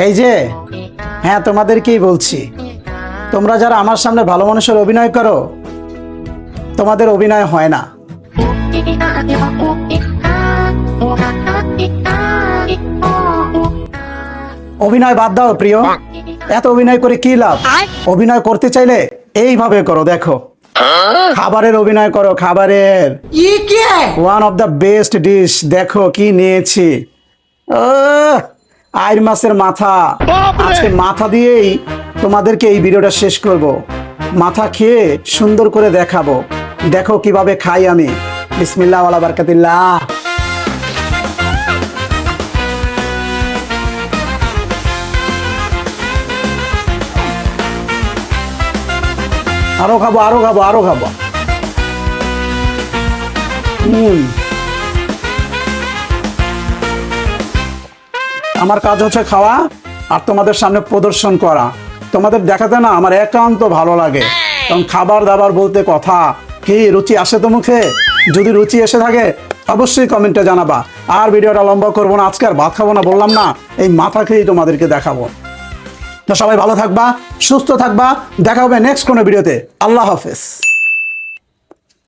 এই যে, হ্যাঁ তোমাদেরকেই বলছি, তোমরা যারা আমার সামনে ভালো মানুষের অভিনয় করো, তোমাদের অভিনয় হয় না। অভিনয় বাদ দাও প্রিয়, এত অভিনয় করে কি লাভ? অভিনয় করতে চাইলে এইভাবে করো, দেখো খাবারের অভিনয় করো, খাবারের। One of the best dish, দেখো কি নিয়েছি, আইর মাছের মাথা। আজকে মাথা দিয়েই তোমাদেরকে এই ভিডিওটা শেষ করব। মাথা খেয়ে সুন্দর করে দেখাবো, দেখো কিভাবে খাই আমি। বিসমিল্লাহ ওয়ালা বারাকাতিল্লাহ। আরো খাবো, আরো খাবো, আরো খাবো। আমার কাজ হচ্ছে খাওয়া আর তোমাদের সামনে প্রদর্শন করা। তোমাদের দেখাতে না আমার একান্ত ভালো লাগে, কারণ খাবার দাবার বলতে কথা। কি রুচি আসে তো মুখে? যদি রুচি এসে থাকে অবশ্যই কমেন্টে জানাবা। আর ভিডিওটা লম্বা করবো না, আজকে আর ভাত খাবো না, বললাম না, এই মাথা খেয়েই তোমাদেরকে দেখাবো। তো সবাই ভালো থাকবা, সুস্থ থাকবা, দেখা হবে নেক্সট কোনো ভিডিওতে। আল্লাহ হাফেজ।